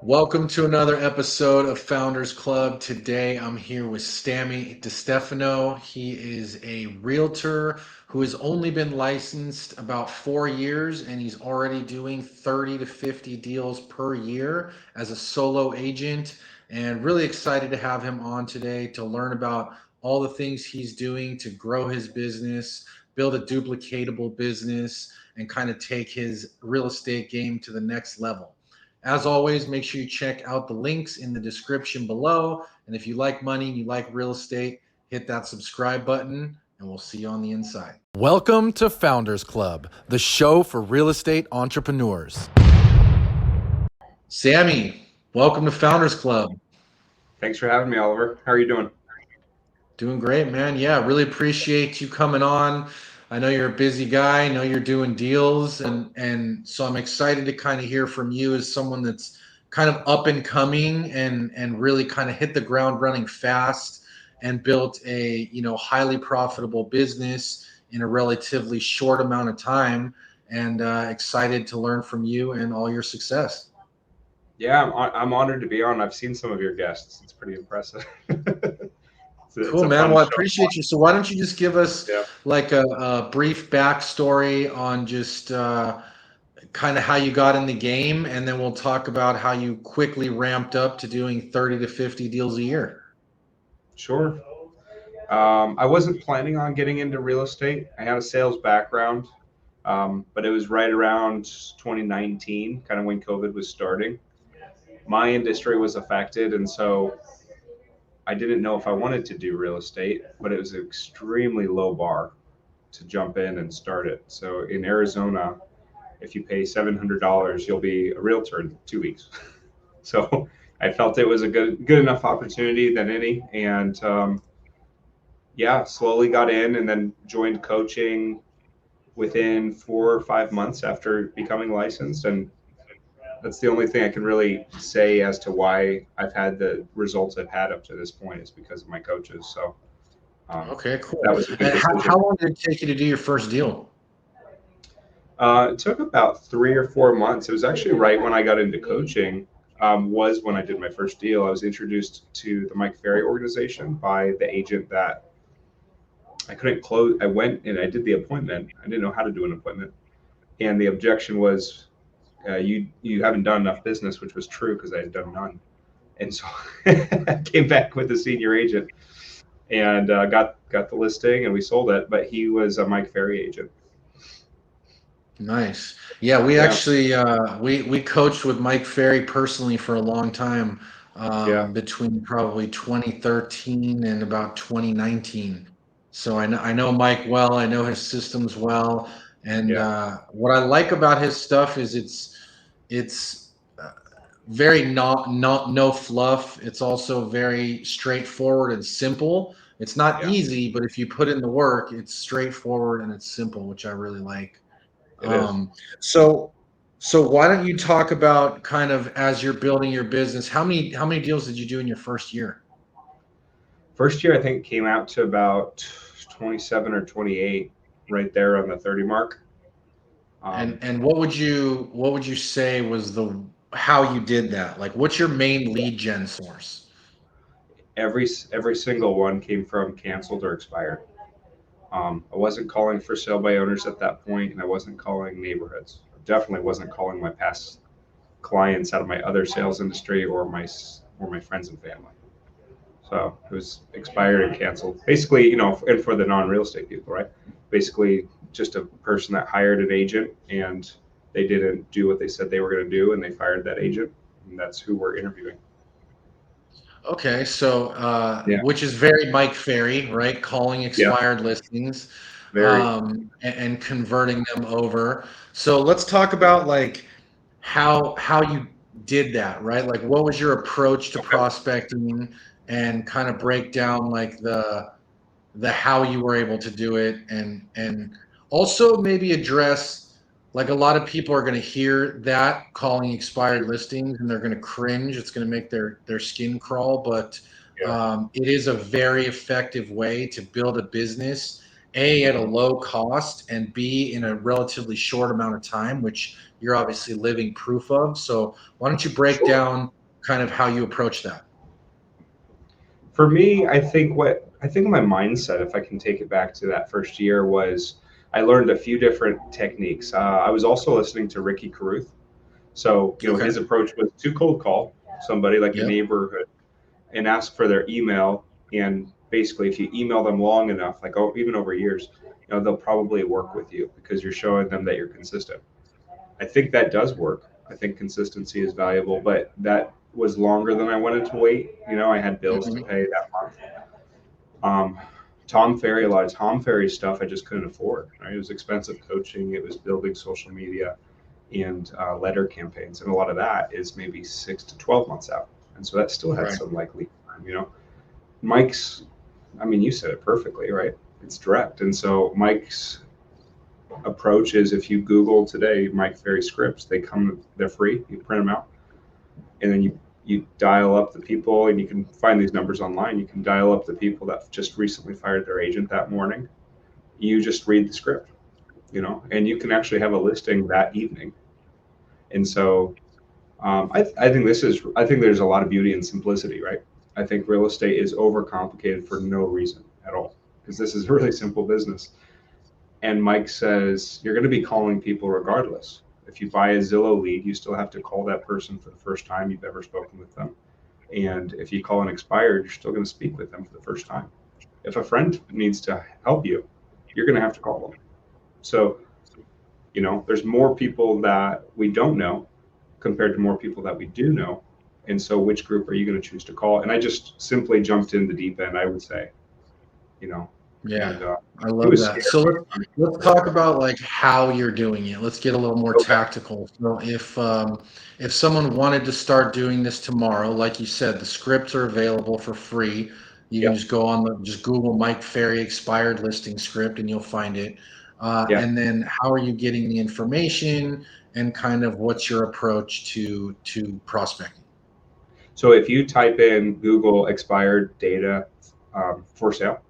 Welcome to another episode of Founders Club. Today I'm here with Sammy DeStefano. He is a realtor who has only been licensed about 4 years and he's already doing 30 to 50 deals per year as a solo agent. And really excited to have him on today to learn about all the things he's doing to grow his business, build a duplicatable business, and kind of take his real estate game to the next level. As always, make sure you check out the links in the description below. And if you like money and you like real estate, hit that subscribe button and we'll see you on the inside. Welcome to Founders Club, the show for real estate entrepreneurs. Sammy, welcome to Founders Club. Thanks for having me, Oliver. How are you doing? Doing great, man. Yeah, really appreciate you coming on. I know you're a busy guy. I know you're doing deals, and so I'm excited to kind of hear from you as someone that's kind of up and coming and really kind of hit the ground running fast and built a highly profitable business in a relatively short amount of time. And excited to learn from you and all your success. Yeah, I'm honored to be on. I've seen some of your guests. It's pretty impressive. It's Cool, a man. fun Well, I show. appreciate you. So why don't you just give us Yeah, like a brief backstory on just kind of how you got in the game, and then we'll talk about how you quickly ramped up to doing 30 to 50 deals a year. sure. I wasn't planning on getting into real estate. I had a sales background, but it was right around 2019, kind of when COVID was starting. My industry was affected, and so I didn't know if I wanted to do real estate, but it was an extremely low bar to jump in and start it. So in Arizona, if you pay $700, you'll be a realtor in 2 weeks. So I felt it was a good enough opportunity than any, and yeah, slowly got in, and then joined coaching within 4 or 5 months after becoming licensed, and that's the only thing I can really say as to why I've had the results I've had up to this point is because of my coaches. So Okay, that cool. was a good And how decision. long did it take you to do your first deal? It took about 3 or 4 months. It was actually right when I got into coaching. Was when I did my first deal. I was introduced to the Mike Ferry organization by the agent that I couldn't close. I went and I did the appointment. I didn't know how to do an appointment, and the objection was, you haven't done enough business, which was true because I had done none. And so I came back with the senior agent and got the listing and we sold it. But he was a Mike Ferry agent. Nice. Yeah, we Yeah, actually we coached with Mike Ferry personally for a long time, yeah, between probably 2013 and about 2019. So I know Mike well. I know his systems well, and yeah. what I like about his stuff is it's very not no fluff. It's also very straightforward and simple. It's not Yeah, easy, but if you put in the work, it's straightforward and it's simple, which I really like. it is. Um, so so why don't you talk about kind of as you're building your business, how many deals did you do in your first year? First year, I think came out to about 27 or 28, right there on the 30 mark. Um, And what would you say was the how you did that? Like what's your main lead gen source? every single one came from canceled or expired. I wasn't calling for sale by owners at that point, and I wasn't calling neighborhoods. I definitely wasn't calling my past clients out of my other sales industry or my friends and family. So it was expired and canceled. Basically, and for the non-real estate people, right? Basically, just a person that hired an agent and they didn't do what they said they were going to do, and they fired that agent, and that's who we're interviewing. Okay, so Yeah, which is very Mike Ferry, right? Calling yeah, expired listings, very. and converting them over. So let's talk about like how you did that, right? Like what was your approach to Okay. prospecting and kind of break down like the how you were able to do it and also maybe address like a lot of people are going to hear that calling expired listings and they're going to cringe. It's going to make their skin crawl, but Yeah, it is a very effective way to build a business A, at a low cost, and B, in a relatively short amount of time, which you're obviously living proof of. So why don't you break Sure. down kind of how you approach that? For me, I think my mindset, if I can take it back to that first year, was I learned a few different techniques. I was also listening to Ricky Carruth. So, Okay. his approach was to cold call somebody like a Yep. neighborhood and ask for their email. And basically, if you email them long enough, like even over years, they'll probably work with you because you're showing them that you're consistent. I think that does work. I think consistency is valuable, but that was longer than I wanted to wait. I had bills to Mhm. pay that month. Um, Tom Ferry, a lot of Tom Ferry stuff I just couldn't afford. Right? It was expensive coaching. It was building social media and letter campaigns, and a lot of that is maybe 6 to 12 months out, and so that still had Right. some likely time. Mike's, I mean, you said it perfectly, right? It's direct, and so Mike's approach is if you Google today Mike Ferry scripts, they're free. You print them out, and then you dial up the people, and you can find these numbers online. You can dial up the people that just recently fired their agent that morning. You just read the script, and you can actually have a listing that evening. And so I think there's a lot of beauty in simplicity, right? I think real estate is overcomplicated for no reason at all because this is a really simple business. And Mike says you're going to be calling people regardless. If you buy a Zillow lead, you still have to call that person for the first time you've ever spoken with them. And if you call an expired, you're still going to speak with them for the first time. If a friend needs to help you, you're going to have to call them. So, there's more people that we don't know compared to more people that we do know. And so, which group are you going to choose to call? And I just simply jumped in the deep end, I would say, you know, Yeah, and I it love was that. scary. So let's talk about like how you're doing it. Let's get a little more Okay. tactical. So if someone wanted to start doing this tomorrow, like you said, the scripts are available for free. You can Yep. just go on just Google Mike Ferry expired listing script and you'll find it. Yeah. And then how are you getting the information and kind of what's your approach to prospecting? So if you type in Google expired data for sale,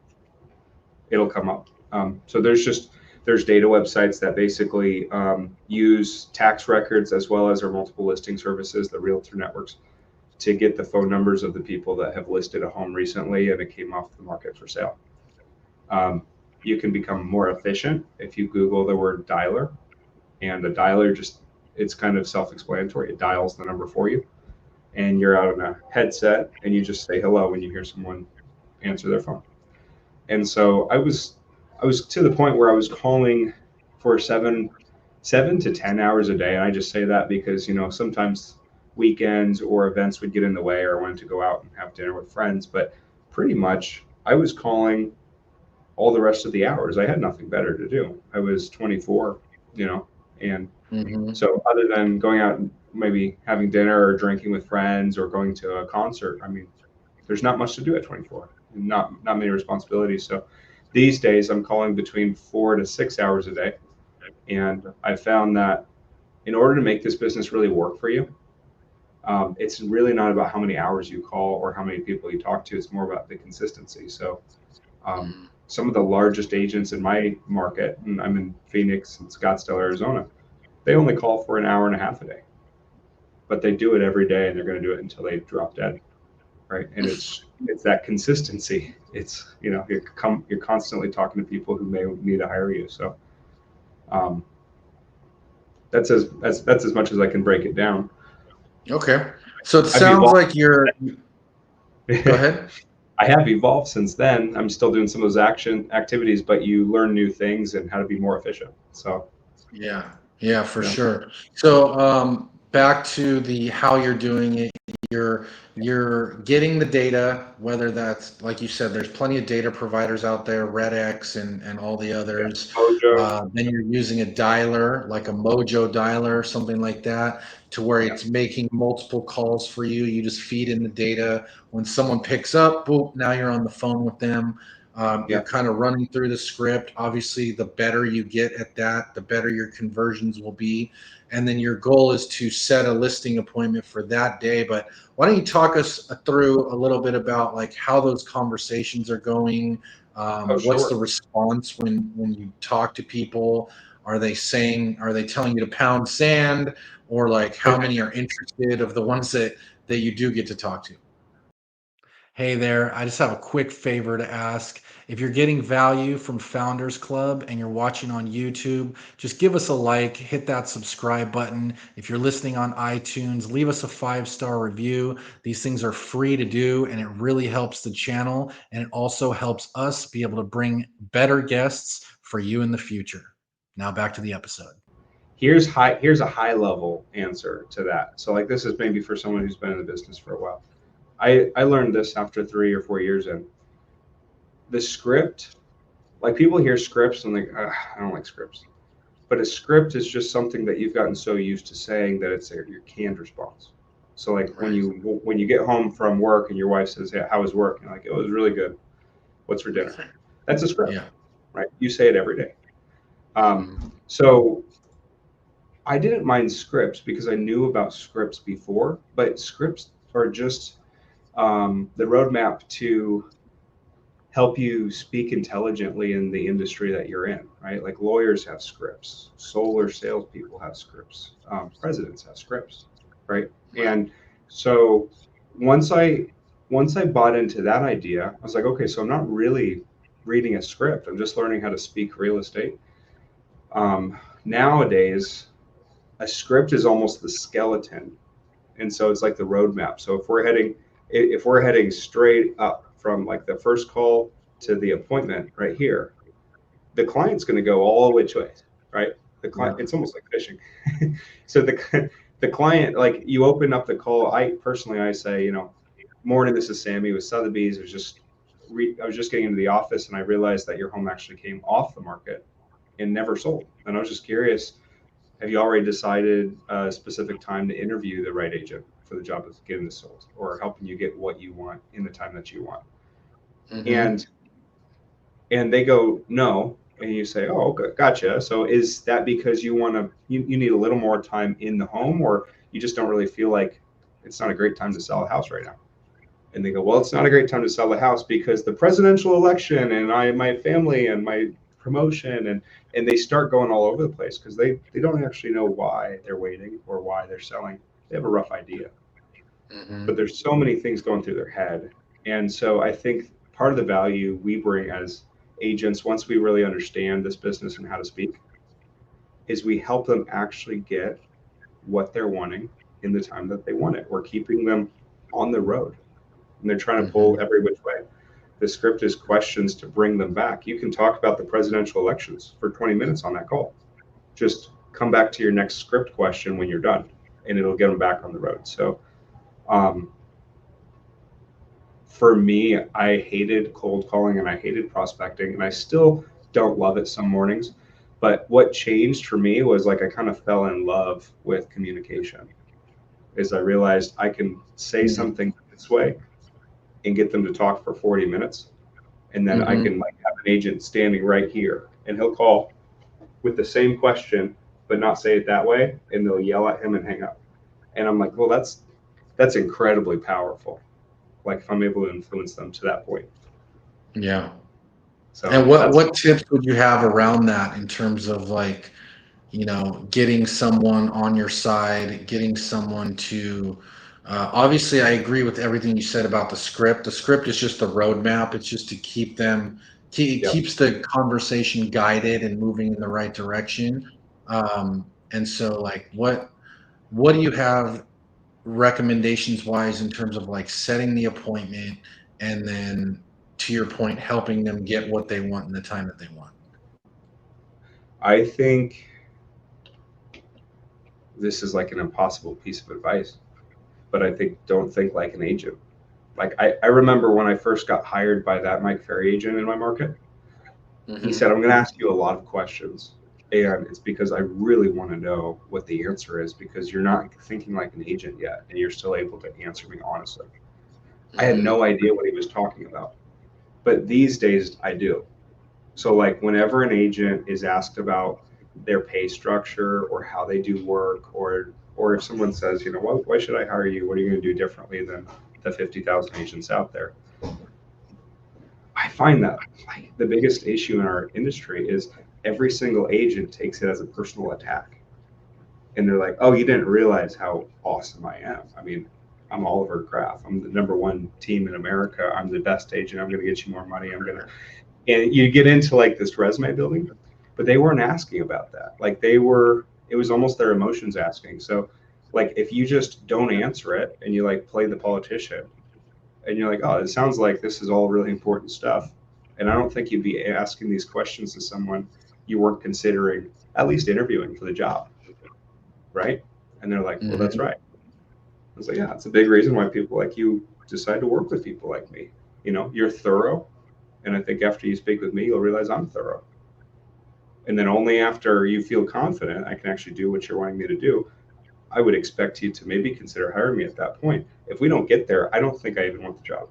it'll come up. So there's data websites that basically use tax records as well as our multiple listing services, the Realtor networks, to get the phone numbers of the people that have listed a home recently and it came off the market for sale. Um, you can become more efficient if you Google the word dialer, and a dialer it's kind of self-explanatory. It dials the number for you, and you're out on a headset, and you just say hello when you hear someone answer their phone. And so I was to the point where I was calling for 7 to 10 hours a day, and I just say that because sometimes weekends or events would get in the way, or I wanted to go out and have dinner with friends, but pretty much I was calling all the rest of the hours. I had nothing better to do. I was 24, you know, and Hmm. so other than going out and maybe having dinner or drinking with friends or going to a concert, I mean, there's not much to do at 24. Not many responsibilities. So these days I'm calling between 4 to 6 hours a day, and I found that in order to make this business really work for you, it's really not about how many hours you call or how many people you talk to. It's more about the consistency. So some of the largest agents in my market, and I'm in Phoenix and Scottsdale, Arizona, they only call for an hour and a half a day, but they do it every day, and they're going to do it until they drop dead, right? And it's that consistency. It's you're constantly talking to people who may need to hire you. So um, that's as much as I can break it down. Okay. So it I've sounds evolved. like go ahead. I have evolved since then. I'm still doing some of those action activities, but you learn new things and how to be more efficient. So, Yeah, yeah, for yeah, sure. So, back to the how you're doing it, you're getting the data, whether that's like you said, there's plenty of data providers out there, RedX and all the yeah. others. Mojo. Then you're using a dialer, like a Mojo dialer or something like that, to where Yeah, it's making multiple calls for you. You just feed in the data. When someone picks up, boop, now you're on the phone with them. You're yeah, kind of running through the script. Obviously, the better you get at that, the better your conversions will be. And then your goal is to set a listing appointment for that day. But why don't you talk us through a little bit about like how those conversations are going? Oh, What's the sure. response when you talk to people? Are they telling you to pound sand, or like how many are interested of the ones that you do get to talk to? Hey there, I just have a quick favor to ask. If you're getting value from Founders Club and you're watching on YouTube, just give us a like, hit that subscribe button. If you're listening on iTunes, leave us a 5-star review. These things are free to do, and it really helps the channel. And it also helps us be able to bring better guests for you in the future. Now back to the episode. Here's a high level answer to that. So like this is maybe for someone who's been in the business for a while. I learned this after 3 or 4 years in. The script, like people hear scripts and like, I don't like scripts. But a script is just something that you've gotten so used to saying that it's your canned response. So like when Right. you get home from work and your wife says, "Hey, how was work?" And like, "It was really good. What's for dinner?" That's a script, Yeah. right? You say it every day. Mhm. So I didn't mind scripts because I knew about scripts before, but scripts are just the roadmap to help you speak intelligently in the industry that you're in, right? Like lawyers have scripts, solar salespeople have scripts, presidents have scripts, right? Right. And so once I once I bought into that idea, I was like, okay, so I'm not really reading a script. I'm just learning how to speak real estate. Nowadays, a script is almost the skeleton, and so it's like the roadmap. So if we're heading straight up from like the first call to the appointment right here, the client's going to go all which way, right? The client, Yeah. it's almost like fishing. So the client, like you open up the call. I say, morning, this is Sammy with Sotheby's. I was just getting into the office and I realized that your home actually came off the market and never sold. And I was just curious, have you already decided a specific time to interview the right agent for the job of getting this sold or helping you get what you want in the time that you want? Hmm. And they go no, and you say, oh, okay, gotcha. So is that because you need a little more time in the home, or you just don't really feel like it's not a great time to sell a house right now? And they go, well, it's not a great time to sell the house because the presidential election and my family and my promotion, and they start going all over the place because they don't actually know why they're waiting or why they're selling. They have a rough idea, but Hmm. there's so many things going through their head. And so I think part of the value we bring as agents, once we really understand this business and how to speak, is we help them actually get what they're wanting in the time that they want it. We're keeping them on the road, and they're trying to pull Hmm. every which way. The script is questions to bring them back. You can talk about the presidential elections for 20 minutes on that call. Just come back to your next script question when you're done, and it'll get them back on the road. So, um, for me, I hated cold calling and I hated prospecting, and I still don't love it some mornings. But what changed for me was like I kind of fell in love with communication. Is I realized I can say Yeah. something this way and get them to talk for 40 minutes, and then I Hmm. can like have an agent standing right here, and he'll call with the same question but not say it that way, and they'll yell at him and hang up. And I'm like, well, that's incredibly powerful. Like if I'm able to influence them to that point. Yeah. So And what that's what tips would you have around that in terms of like, getting someone on your side, getting someone to obviously I agree with everything you said about the script. The script is just the roadmap. It's just to keep them it Yep. keeps the conversation guided and moving in the right direction. And so like what do you have recommendations wise in terms of like setting the appointment and then to your point helping them get what they want in the time that they want? I think this is like an impossible piece of advice, but I think don't think like an agent. Like I remember when I first got hired by that Mike Ferry agent in my market, he said, Hmm. I'm going to ask you a lot of questions. And it's because I really want to know what the answer is because you're not thinking like an agent yet and you're still able to answer me honestly. I had Hmm. no idea what he was talking about, but these days I do. So, like, whenever an agent is asked about their pay structure or how they do work, or if someone says, why should I hire you? What are you going to do differently than the 50,000 agents out there? find that like the biggest issue in our industry is every single agent takes it as a personal attack. And they're like, oh, you didn't realize how awesome I am. I mean, I'm Oliver Graf. I'm the number one team in America. I'm the best agent. I'm going to get you more money. And you get into like this resume building, but they weren't asking about that. Like it was almost their emotions asking. So like, if you just don't answer it and you like play the politician and you're like, oh, it sounds like this is all really important stuff. And I don't think you'd be asking these questions to someone you weren't considering at least interviewing for the job. Right. And they're like, well, that's Mm-hmm. right. I was like, yeah, it's a big reason why people like you decide to work with people like me. You're thorough. And I think after you speak with me, you'll realize I'm thorough. And then only after you feel confident I can actually do what you're wanting me to do, I would expect you to maybe consider hiring me at that point. If we don't get there, I don't think I even want the job.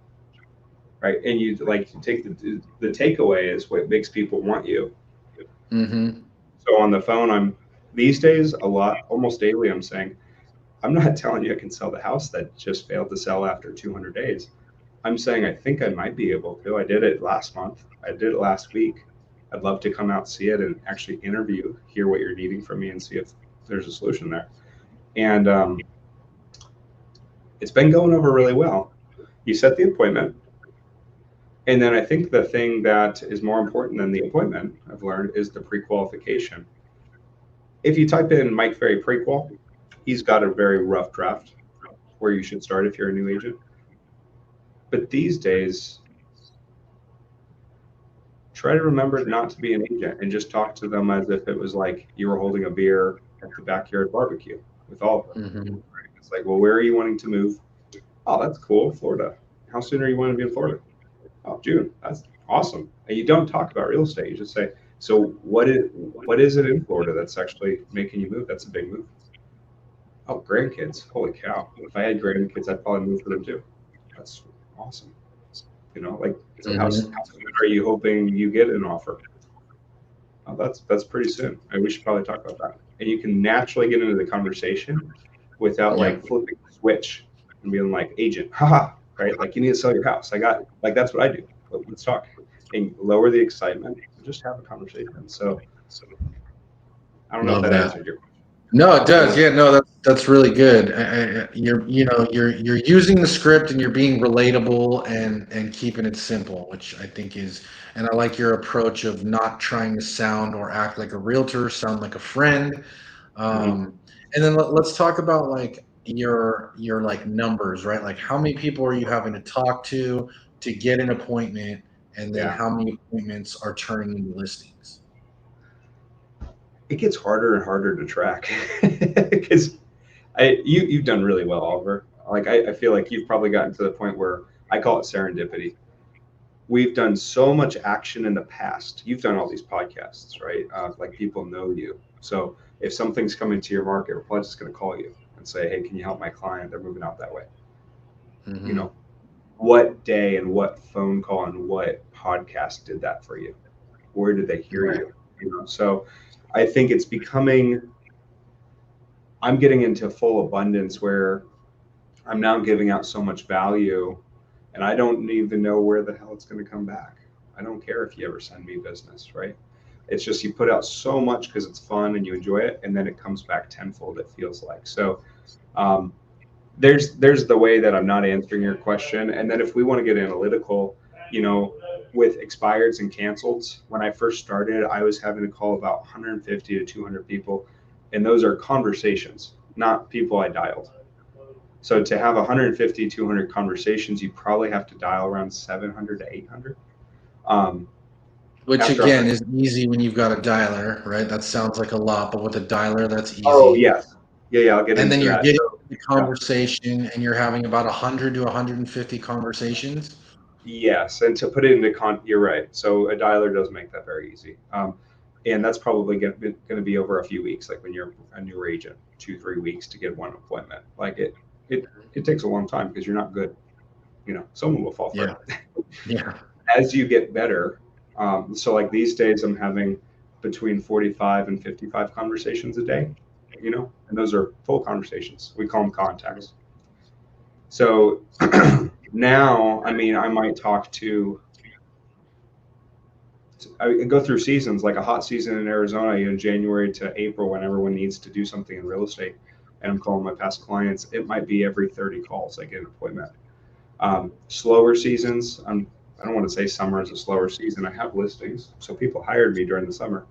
Right. And you like take the takeaway is what makes people want you. Mm-hmm. So on the phone, I'm these days a lot, almost daily, I'm saying, I'm not telling you I can sell the house that just failed to sell after 200 days. I'm saying I think I might be able to. I did it last month. I did it last week. I'd love to come out, see it, and actually interview, hear what you're needing from me, and see if there's a solution there. And it's been going over really well. You set the appointment. And then I think the thing that is more important than the appointment, I've learned, is the pre-qualification. If you type in Mike Ferry pre-qual, he's got a very rough draft where you should start if you're a new agent. But these days, try to remember not to be an agent and just talk to them as if it was like you were holding a beer at the backyard barbecue with Oliver. Mm-hmm. It's like, well, where are you wanting to move? Oh, that's cool, Florida. How soon are you wanting to be in Florida? Oh, June. That's awesome. And you don't talk about real estate. You just say, so what is it in Florida that's actually making you move? That's a big move. Oh, grandkids. Holy cow. If I had grandkids, I'd probably move for them too. That's awesome. Like, so how soon Mm-hmm. are you hoping you get an offer? Oh, that's pretty soon. We should probably talk about that. And you can naturally get into the conversation without Yeah. like flipping the switch and being like, agent, haha, right? Like, you need to sell your house. I got like that's what I do. Let's talk and lower the excitement and just have a conversation. So I don't know if Love that that. answered your No, it does. question. Yeah, no, that's really good. You're using the script and you're being relatable and keeping it simple, which I think is, and I like your approach of not trying to sound or act like a realtor, sound like a friend. Mm-hmm. And then let's talk about like your like numbers, right? Like how many people are you having to talk to get an appointment, and then Yeah, how many appointments are turning into listings? it gets harder and harder to track because you've done really well, Oliver. Like I feel like you've probably gotten to the point where I call it serendipity. We've done so much action in the past. You've done all these podcasts, right? Like people know you. So if something's coming to your market, we're probably just going to call you and say, hey, can you help my client? They're moving out that way. You Mm-hmm. know, what day and what phone call and what podcast did that for you? Where did they hear Right. you? So I think it's becoming, I'm getting into full abundance where I'm now giving out so much value and I don't even know where the hell it's going to come back. I don't care if you ever send me business, right? It's just you put out so much because it's fun and you enjoy it, and then it comes back tenfold. It feels like so. Um, there's the way that I'm not answering your question, and then if we want to get analytical, you know, with expireds and canceleds, when I first started, I was having to call about 150 to 200 people, and those are conversations, not people I dialed. So to have 150, 200 conversations, you probably have to dial around 700 to 800. Um, Which after again 100, is easy when you've got a dialer, right? That sounds like a lot, but with a dialer, that's oh easy. yes, yeah, I'll get And then into you're that. getting So the yeah, conversation and you're having about 100 to 150 conversations. yes, and to put it into you're right. So a dialer does make that very easy, and that's probably going to be over a few weeks. Like when you're a newer agent, 2 3 weeks to get one appointment. Like it takes a long time because you're not good. Someone will fall for Yeah. it. Yeah. As you get better, so like these days, I'm having between 45 and 55 conversations a day. And those are full conversations. We call them contacts. So now, I mean, I might talk to I go through seasons, like a hot season in Arizona, January to April, when everyone needs to do something in real estate, and I'm calling my past clients. It might be every 30 calls I get an appointment. Slower seasons, I don't want to say summer is a slower season. I have listings, so people hired me during the summer,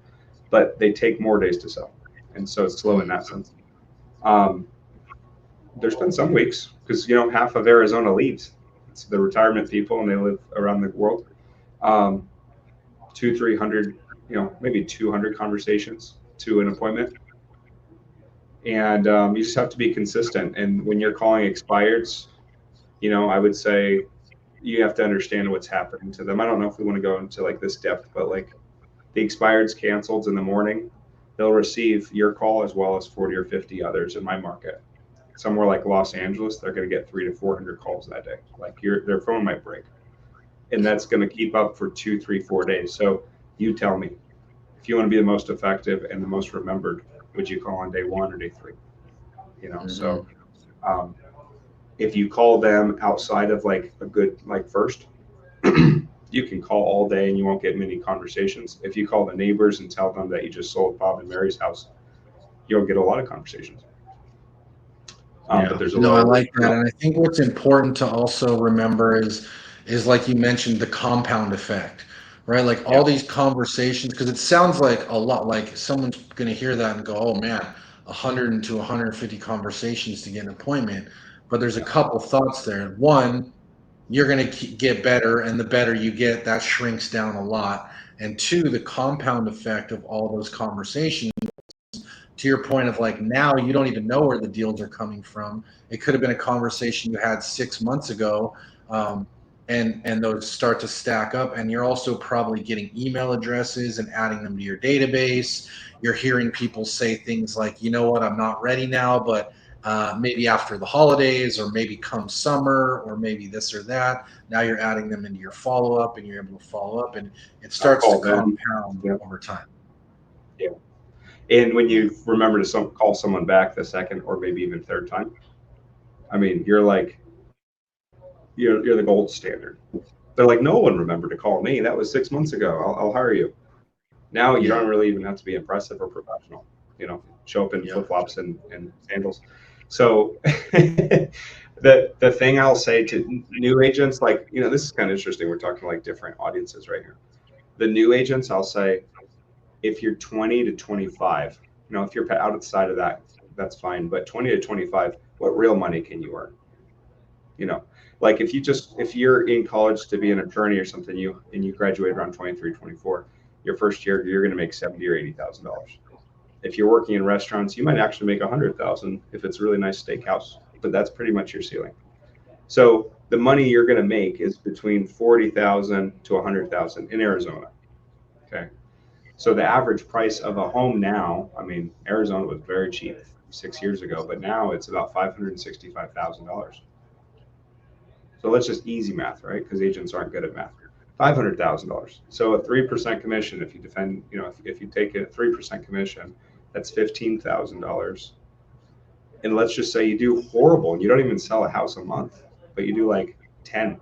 but they take more days to sell, and so it's slow in that sense. Um, there's been some weeks because half of Arizona leaves. It's the retirement people, and they live around the world. Um, 300, maybe 200 conversations to an appointment. And you just have to be consistent. And when you're calling expireds, I would say you have to understand what's happening to them. I don't know if we want to go into like this depth, but like the expired's canceled in the morning, they'll receive your call as well as 40 or 50 others in my market. Somewhere like Los Angeles, they're going to get 300 to 400 calls that day. Like their phone might break, and that's going to keep up for 2, 3, 4 days. So you tell me, if you want to be the most effective and the most remembered, would you call on day 1 or day 3? So um, if you call them outside of like a good like first, you can call all day and you won't get many conversations. If you call the neighbors and tell them that you just sold Bob and Mary's house, you'll get a lot of conversations. But there's a No, I low, like that. And I think what's important to also remember is like you mentioned, the compound effect, right? Like yeah, all these conversations, because it sounds like a lot, like someone's going to hear that and go, oh man, 100 to 150 conversations to get an appointment. But there's a yeah, couple thoughts there. One, you're going to get better, and the better you get, that shrinks down a lot. And two, the compound effect of all those conversations, to your point of like, now you don't even know where the deals are coming from. It could have been a conversation you had 6 months ago, um, and those start to stack up. And you're also probably getting email addresses and adding them to your database. You're hearing people say things like, you know what, I'm not ready now, but maybe after the holidays, or maybe come summer, or maybe this or that. Now you're adding them into your follow up, and you're able to follow up, and it I'll starts to call them. compound Yeah, over time. yeah. And when you remember to call someone back the second or maybe even third time, I mean, you're like, you're the gold standard. They're like, no one remembered to call me. That was 6 months ago. I'll hire you. Now you Yeah. don't really even have to be impressive or professional. Show up in Yeah. flip flops and sandals. So the thing I'll say to new agents, like this is kind of interesting. We're talking like different audiences right here. The new agents, I'll say, if you're 20 to 25, if you're outside of that, that's fine. But 20 to 25, what real money can you earn? You know, like if you're in college to be an attorney or something, you graduate around 23, 24, your first year you're going to make 70 or $80,000. If you're working in restaurants, you might actually make 100,000 if it's a really nice steakhouse, but that's pretty much your ceiling. So the money you're going to make is between 40,000 to 100,000 in Arizona. Okay. So the average price of a home now, I mean, Arizona was very cheap 6 years ago, but now it's about $565,000. So let's just easy math, right? Because agents aren't good at math. $500,000. So a 3% commission, if you defend, if you take a 3% commission, that's $15,000. And let's just say you do horrible and you don't even sell a house a month, but you do like 10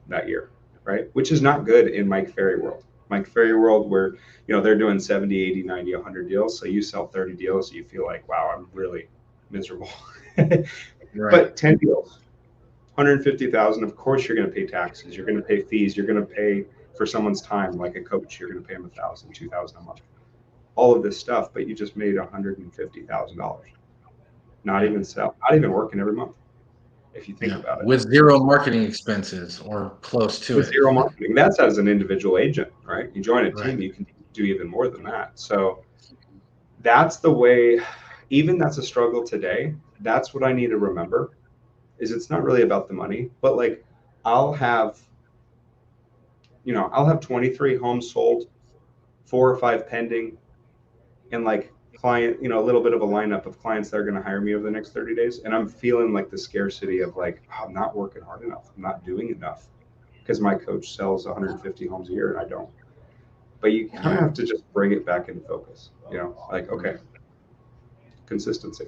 that year, right? Which is not good in Mike Ferry world. Mike Ferry world, where they're doing 70, 80, 90, 100 deals. So you sell 30 deals, you feel like, wow, I'm really miserable. Right. But 10 deals, 150,000. Of course, you're going to pay taxes. You're going to pay fees. You're going to pay for someone's time, like a coach. You're going to pay them 1,000, 2,000 a month. All of this stuff, but you just made $150,000. Yeah. Not even working every month, if you think Yeah. about it. With zero marketing expenses or close to With it. zero marketing, that's as an individual agent, right? You join a Right. team, you can do even more than that. So that's the way. Even that's a struggle today. That's what I need to remember. Is it's not really about the money, but like I'll have I'll have 23 homes sold, 4 or 5 pending, and like client, a little bit of a lineup of clients that are going to hire me over the next 30 days. And I'm feeling like the scarcity of like, oh, I'm not working hard enough. I'm not doing enough because my coach sells 150 homes a year and I don't. But you kind Yeah. of have to just bring it back into focus, like, okay, Right. consistency.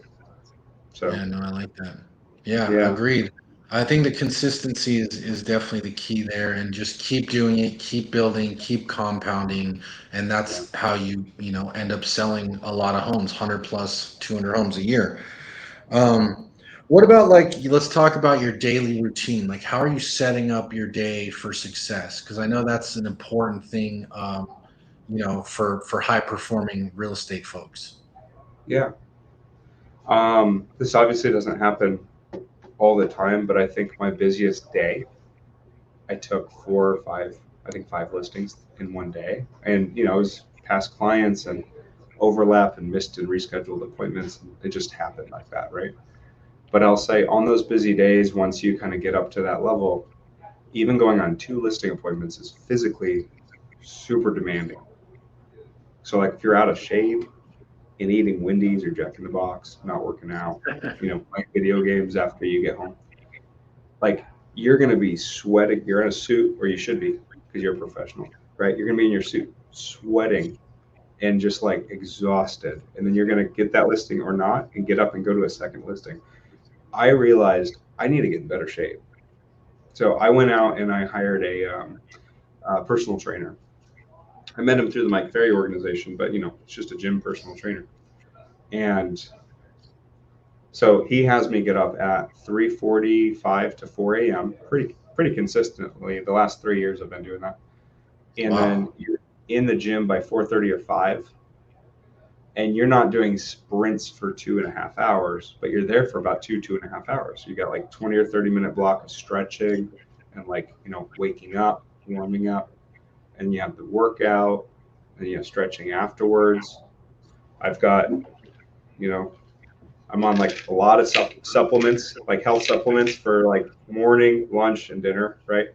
So, Yeah. No, I like that. Yeah. yeah. Agreed. I think the consistency is definitely the key there, and just keep doing it, keep building, keep compounding, and Yeah. that's how you end up selling a lot of homes, 100 plus 200 homes a year. Um, what about like let's talk about your daily routine. Like, how are you setting up your day for success? Because I know that's an important thing, for high performing real estate folks. Yeah. This obviously doesn't happen all the time, but I think my busiest day, I took four or five, I think five listings in one day. And, it was past clients and overlap and missed and rescheduled appointments. And it just happened like that, right? But I'll say on those busy days, once you kind of get up to that level, even going on two listing appointments is physically super demanding. So, like, if you're out of shape and eating Wendy's or Jack in the Box, not working out, playing video games after you get home, like you're going to be sweating. You're in a suit, or you should be, because you're a professional, right? You're going to be in your suit, sweating and just like exhausted. And then you're going to get that listing or not and get up and go to a second listing. I realized I need to get in better shape. So I went out and I hired a personal trainer. I met him through the Mike Ferry organization, but it's just a gym personal trainer. And so he has me get up at 3:45 to 4 a.m. pretty consistently. The last 3 years I've been doing that. And then Wow. you're in the gym by 4:30 or 5, and you're not doing sprints for 2.5 hours, but you're there for about 2.5 hours. You got like 20 or 30 minute block of stretching and like waking up, warming up, and you have the workout, and stretching afterwards. I've got you know I'm on like a lot of supplements, like health supplements for like morning, lunch, and dinner, right?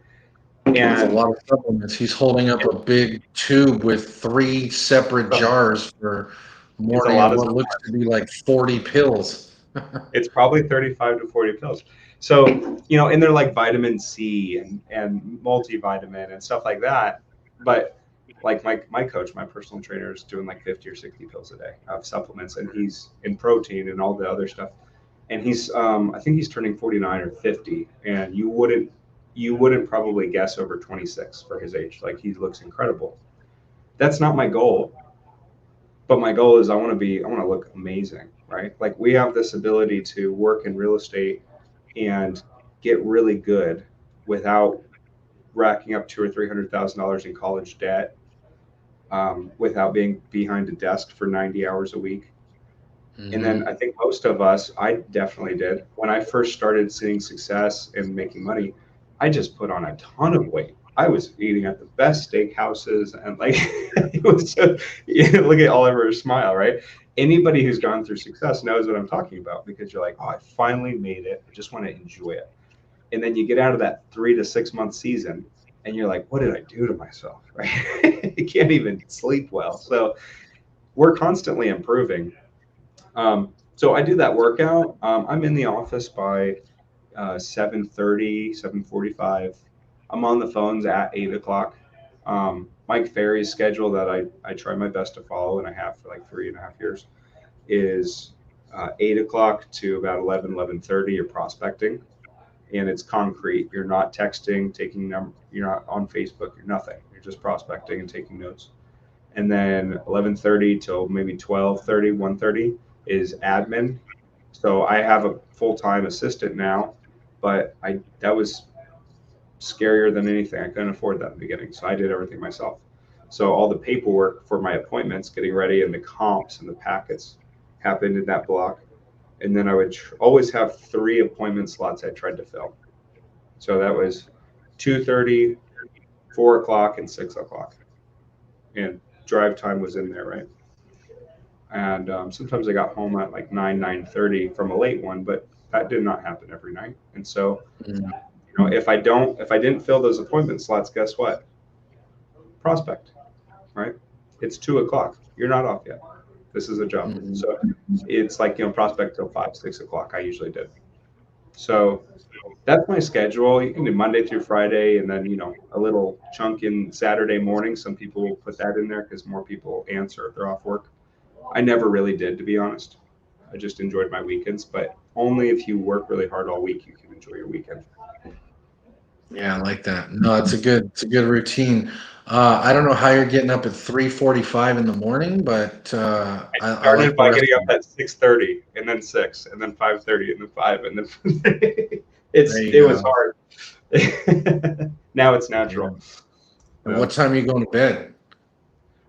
That's a And lot of supplements. He's holding up a big tube with three separate jars for it's a morning of lot of what looks to be like 40 pills. It's probably 35 to 40 pills. So, and they're like vitamin C and multivitamin and stuff like that. But like my coach, my personal trainer is doing like 50 or 60 pills a day of supplements, and he's in protein and all the other stuff. And he's, I think he's turning 49 or 50, and you wouldn't probably guess over 26 for his age. Like he looks incredible. That's not my goal, but my goal is I want to look amazing, right? Like we have this ability to work in real estate and get really good without racking up two or $300,000 in college debt, without being behind a desk for 90 hours a week. And then I Hmm. think most of us, I definitely did. When I first started seeing success and making money, I just put on a ton of weight. I was eating at the best steakhouses and like it was just, look at Oliver's smile, right? Anybody who's gone through success knows what I'm talking about, because you're like, oh, I finally made it. I just want to enjoy it. And then you get out of that 3 to 6 month season and you're like, what did I do to myself? Right? You can't even sleep well. So we're constantly improving. So I do that workout. I'm in the office by 7:30, 7:45. I'm on the phones at 8 o'clock. Mike Ferry's schedule that I try my best to follow, and I have for like 3.5 years, is 8 o'clock to about 11:30. You're prospecting, and it's concrete. You're not texting, you're not on Facebook. You're nothing. You're just prospecting and taking notes. And then 11:30 till maybe 12:30, 1:30 is admin. So I have a full-time assistant now, but I that was scarier than anything. I couldn't afford that in the beginning, so I did everything myself. So all the paperwork for my appointments, getting ready, and the comps and the packets happened in that block. And then I would always have 3 appointment slots I tried to fill. So that was 2:30, 4 o'clock, and 6 o'clock. And drive time was in there, right? And sometimes I got home at like 9:30 from a late one, but that did not happen every night. And so, if I didn't fill those appointment slots, guess what? Prospect, right? It's 2 o'clock. You're not off yet. This is a job. Hmm. So it's like, prospect till 5, 6 o'clock. I usually did. So that's my schedule. You can do Monday through Friday, and then a little chunk in Saturday morning. Some people will put that in there because more people answer if they're off work. I never really did, to be honest. I just enjoyed my weekends, but only if you work really hard all week, you can enjoy your weekend. Yeah, I like that. No, it's a good routine. I don't know how you're getting up at 3:45 in the morning, but I like Started the by rest getting up of it. at 6:30 and then 6 and then 5:30 and then 5 and then There you it was go. hard. Now it's Yeah. natural. And what time are you going to bed?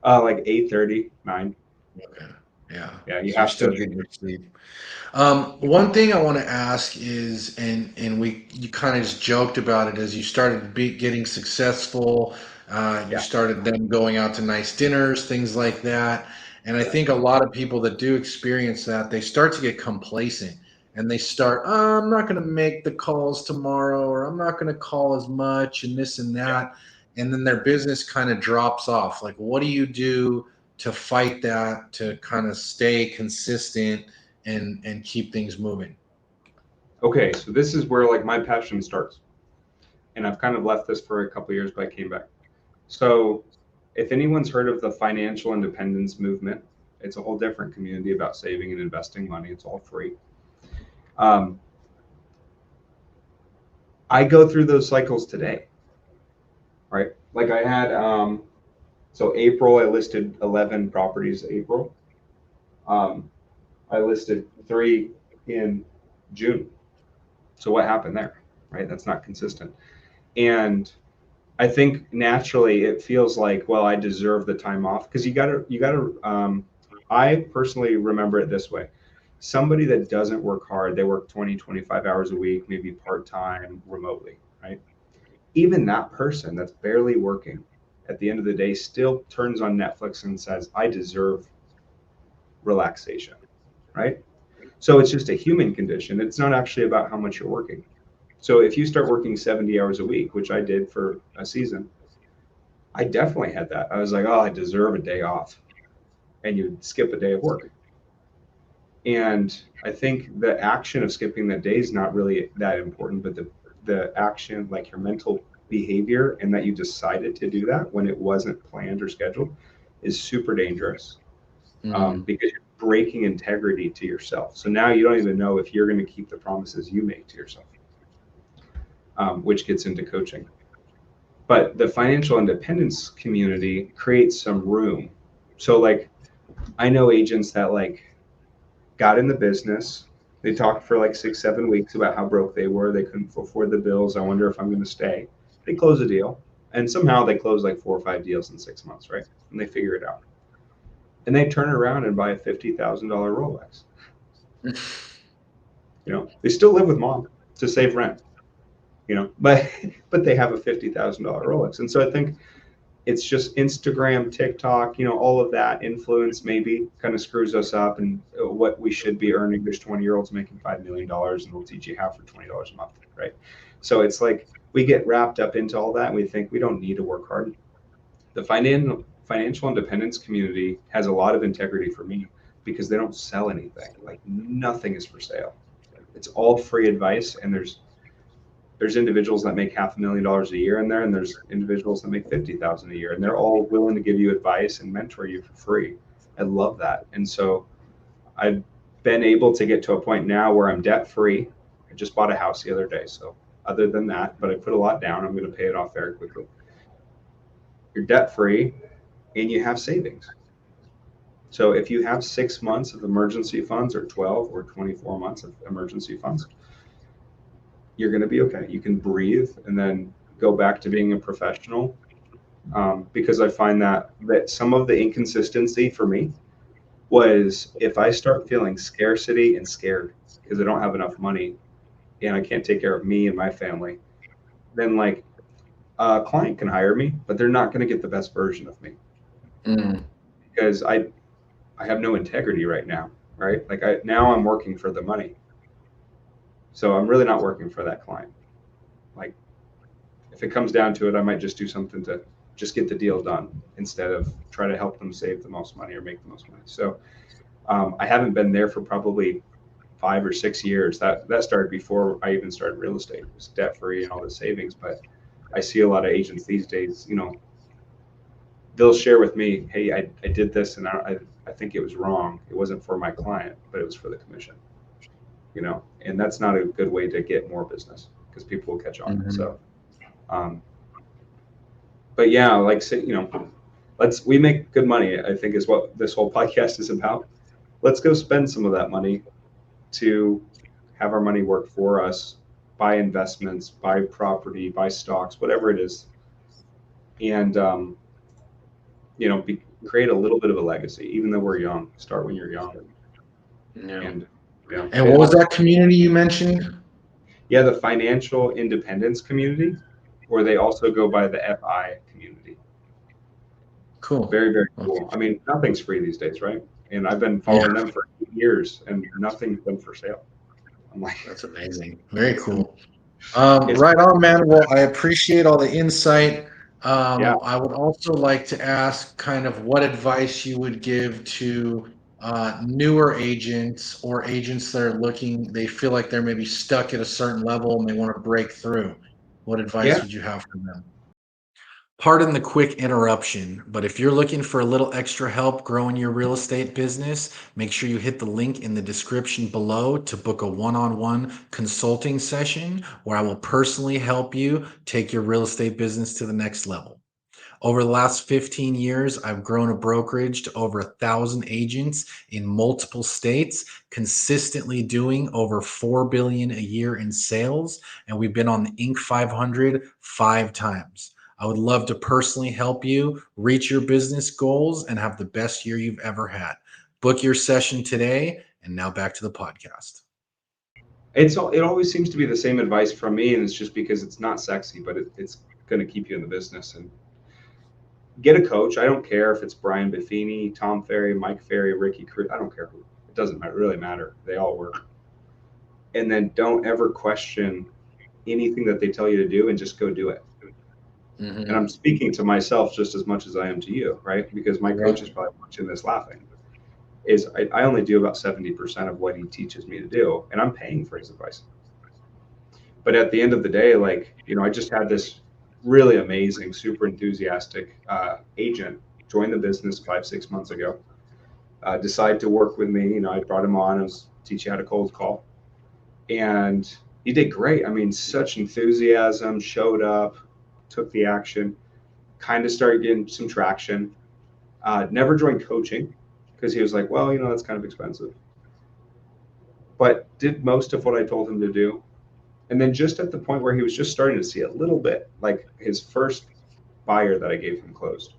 Like 8:30, 9. Okay. Yeah. Yeah, you So you're have still to. getting your sleep. One thing I want to ask is, and we you kind of just joked about it as you started getting successful. You Yeah. started them going out to nice dinners, things like that. And I think a lot of people that do experience that, they start to get complacent and they start, oh, I'm not going to make the calls tomorrow, or I'm not going to call as much, and this and Yeah. that. And then their business kind of drops off. Like, what do you do to fight that, to kind of stay consistent and keep things moving? Okay, so this is where like my passion starts. And I've kind of left this for a couple of years, but I came back. So if anyone's heard of the financial independence movement, it's a whole different community about saving and investing money. It's all free. Um, I go through those cycles today, right? Like I had, so April, I listed 11 properties. April, um, I listed 3 in June. So what happened there, right? That's not consistent. And I think naturally it feels like, well, I deserve the time off because I personally remember it this way. Somebody that doesn't work hard, they work 20, 25 hours a week, maybe part-time remotely, right? Even that person that's barely working at the end of the day still turns on Netflix and says, I deserve relaxation, right? So it's just a human condition. It's not actually about how much you're working. So if you start working 70 hours a week, which I did for a season, I definitely had that. I was like, oh, I deserve a day off. And you skip a day of work. And I think the action of skipping that day is not really that important, but the action, like your mental behavior, and that you decided to do that when it wasn't planned or scheduled, is super dangerous Mm, because you're breaking integrity to yourself. So now you don't even know if you're going to keep the promises you make to yourself, which gets into coaching. But the financial independence community creates some room. So, like, I know agents that like got in the business. They talked for like 6, 7 weeks about how broke they were. They couldn't afford the bills. I wonder if I'm going to stay. They close a deal, and somehow they close like 4 or 5 deals in 6 months, right? And they figure it out. And they turn around and buy a $50,000 Rolex. They still live with mom to save rent. But but they have a $50,000 Rolex, and so I think it's just Instagram, TikTok, all of that influence maybe kind of screws us up and what we should be earning. There's 20-year-olds making $5 million and we'll teach you how for $20 a month, right? So it's like we get wrapped up into all that and we think we don't need to work hard. The financial independence community has a lot of integrity for me because they don't sell anything. Like nothing is for sale. It's all free advice, and there's individuals that make $500,000 a year in there, and there's individuals that make 50,000 a year, and they're all willing to give you advice and mentor you for free. I love that. And so I've been able to get to a point now where I'm debt free. I just bought a house the other day. So other than that, but I put a lot down. I'm going to pay it off very quickly. You're debt free and you have savings. So if you have 6 months of emergency funds or 12 or 24 months of emergency funds, you're going to be okay. You can breathe and then go back to being a professional. Because I find that some of the inconsistency for me was if I start feeling scarcity and scared because I don't have enough money and I can't take care of me and my family, then like a client can hire me, but they're not going to get the best version of me mm, because I have no integrity right now, right? Like now I'm working for the money, so I'm really not working for that client. Like if it comes down to it, I might just do something to just get the deal done instead of try to help them save the most money or make the most money. So I haven't been there for probably 5 or 6 years. That started before I even started real estate. It was debt free and all the savings. But I see a lot of agents these days. They'll share with me, "Hey, I did this, and I think it was wrong. It wasn't for my client, but it was for the commission, and that's not a good way to get more business because people will catch on. Mhm. So, um, but yeah, like say, we make good money, I think is what this whole podcast is about. Let's go spend some of that money to have our money work for us, buy investments, buy property, buy stocks, whatever it is, and create a little bit of a legacy. Even though we're young, start when you're young, Yeah. and And it what was all. that community you mentioned? Yeah, the financial independence community, or they also go by the FI community. Cool. Very, very Okay. cool. I mean, nothing's free these days, right? And I've been Yeah, following them for 8 years, and nothing's been for sale. I'm like, that's amazing. Very and cool. it's Right on, man. Well, I appreciate all the insight. yeah, I would also like to ask kind of what advice you would give to newer agents or agents that are looking, they feel like they're maybe stuck at a certain level and they want to break through. What advice yeah. would you have for them? Pardon the quick interruption, but if you're looking for a little extra help growing your real estate business, make sure you hit the link in the description below to book a one on one consulting session where I will personally help you take your real estate business to the next level. Over the last 15 years, I've grown a brokerage to over 1,000 agents in multiple states, consistently doing over 4 billion a year in sales, and we've been on the Inc. 500 5 times. I would love to personally help you reach your business goals and have the best year you've ever had. Book your session today, and now back to the podcast. It always seems to be the same advice from me, and it's just because it's not sexy, but it's going to keep you in the business. And get a coach. I don't care if it's Brian Buffini, Tom Ferry, Mike Ferry, Ricky Cruz. I don't care who. It doesn't really matter. They all work. And then don't ever question anything that they tell you to do, and just go do it. And I'm Hmm. speaking to myself just as much as I am to you, right? Because my coach is probably watching this laughing. I only do about 70% of what he teaches me to do, and I'm paying for his advice. But at the end of the day, like, I just had this really amazing, super enthusiastic agent join the business 5, 6 months ago, decide to work with me. I brought him on, I was teaching how to cold call, and he did great. I mean, such enthusiasm, showed up, took the action, kind of started getting some traction. Never joined coaching because he was like, well, that's kind of expensive, but did most of what I told him to do. And then just at the point where he was just starting to see a little bit, like his first buyer that I gave him closed.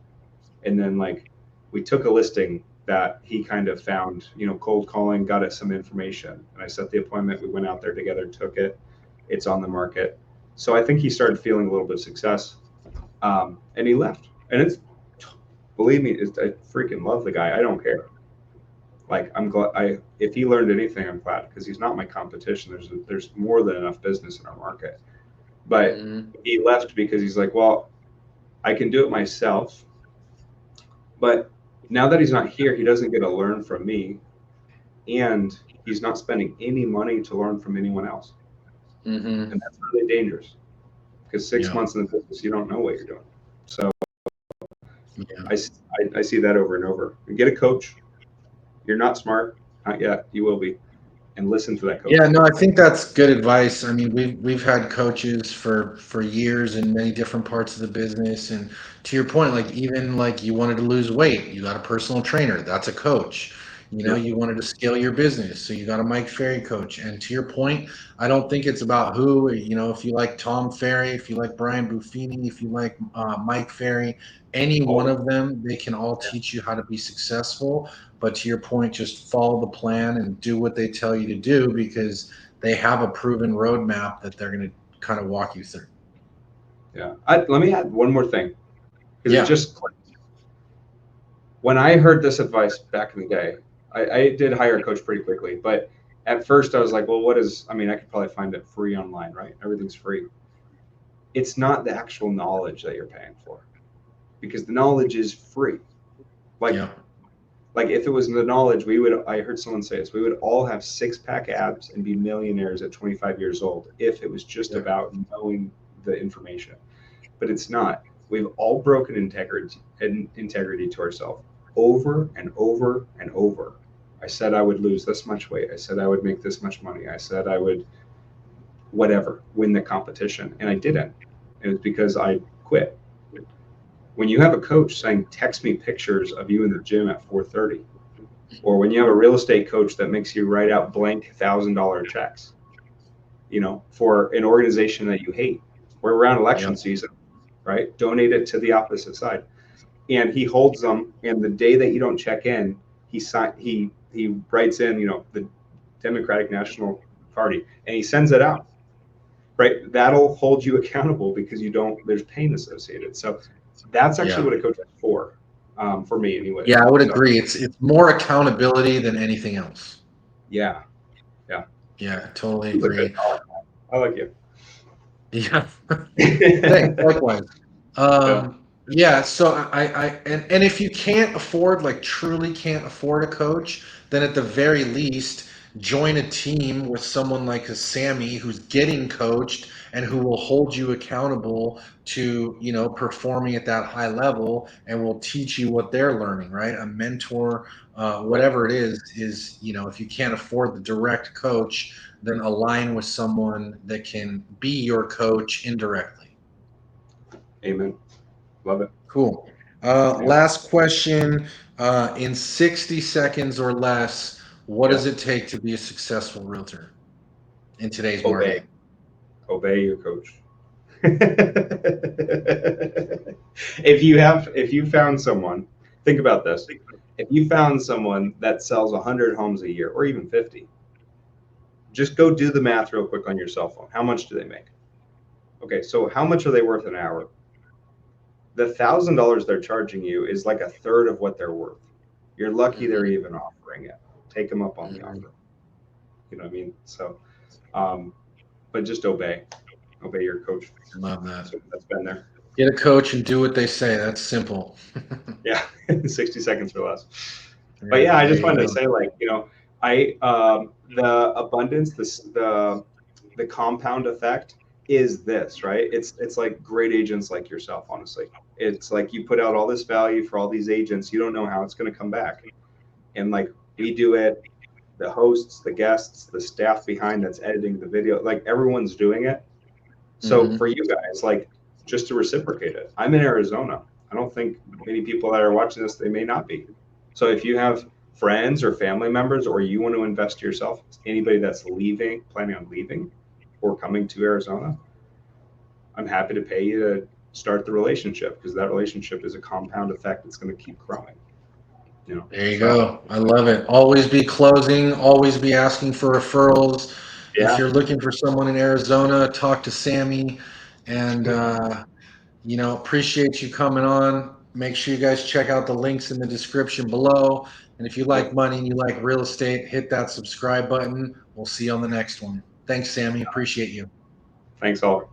And then like we took a listing that he kind of found, cold calling, got it some information. And I set the appointment. We went out there together, took it. It's on the market. So I think he started feeling a little bit of success. And he left. And believe me, I freaking love the guy. I don't care. Like I'm glad if he learned anything, I'm glad because he's not my competition. There's more than enough business in our market. But Hmm. he left because he's like, well, I can do it myself. But now that he's not here, he doesn't get to learn from me, and he's not spending any money to learn from anyone else. Hmm. And that's really dangerous because six Yeah. months in the business, you don't know what you're doing. So Yeah. I see that over and over. Get a coach. You're not smart, not yet. You will be, and listen to that Yeah, coach. no, I think that's good advice. I mean, we've had coaches for years in many different parts of the business, and to your point, like even like you wanted to lose weight, you got a personal trainer, that's a coach. Yeah. You wanted to scale your business, so you got a Mike Ferry coach. And to your point, I don't think it's about who, if you like Tom Ferry, if you like Brian Buffini, if you like Mike Ferry, any one All of them, they can all teach you how to be successful. But to your point, just follow the plan and do what they tell you to do because they have a proven roadmap that they're going to kind of walk you through. yeah. Let me add one more thing because it Yeah. just clicked. When I heard this advice back in the day, I did hire a coach pretty quickly, but at first I was like, well, I mean, I could probably find it free online, right? Everything's free. It's not the actual knowledge that you're paying for because the knowledge is free. Like, Yeah. like if it was the knowledge, I heard someone say this, we would all have six-pack abs and be millionaires at 25 years old if it was just Yeah. about knowing the information. But it's not. We've all broken integrity to ourselves. over and over and over. I said I would lose this much weight. I said I would make this much money. I said I would whatever, win the competition. And I didn't. It was because I quit. When you have a coach saying, text me pictures of you in the gym at 4:30, or when you have a real estate coach that makes you write out blank $1,000 checks, for an organization that you hate, we're around election season, right? Donate it to the opposite side. And he holds them. And the day that you don't check in, he writes in, the Democratic National Party, and he sends it out. Right, that'll hold you accountable because there's pain associated. So that's actually what a coach is for me anyway. Yeah, I would agree. It's more accountability than anything else. Yeah, Totally agree. I like you. Yeah, thanks. Likewise. So and if you can't afford, like truly can't afford a coach, then at the very least join a team with someone like a Sammy who's getting coached and who will hold you accountable to, performing at that high level and will teach you what they're learning, right? A mentor, whatever it is, if you can't afford the direct coach, then align with someone that can be your coach indirectly. Amen. Love it. Cool. Last question. In 60 seconds or less, what does it take to be a successful realtor in today's market? Obey your coach. If you found someone, think about this. If you found someone that sells 100 homes a year or even 50, just go do the math real quick on your cell phone. How much do they make? Okay, so how much are they worth an hour? The $1,000 they're charging you is like a third of what they're worth. You're lucky they're even offering it. Take them up on the offer. You know what I mean? So, but just obey your coach. Love that. So that's been there. Get a coach and do what they say. That's simple. Yeah, 60 seconds or less. But yeah, I just wanted to say, the abundance, the compound effect is this, right? It's like great agents like yourself, honestly. It's like you put out all this value for all these agents, you don't know how it's going to come back. And like we do it, the hosts, the guests, the staff behind that's editing the video, like everyone's doing it. So for you guys, like just to reciprocate it, I'm in Arizona. I don't think many people that are watching this, they may not be. So if you have friends or family members, or you want to invest yourself, anybody that's planning on leaving or coming to Arizona, I'm happy to pay you to start the relationship, because that relationship is a compound effect that's going to keep growing. There you go. I love it. Always be closing, always be asking for referrals. Yeah. If you're looking for someone in Arizona, talk to Sammy, and appreciate you coming on. Make sure you guys check out the links in the description below. And if you like money and you like real estate, hit that subscribe button. We'll see you on the next one. Thanks, Sammy. Appreciate you. Thanks, all.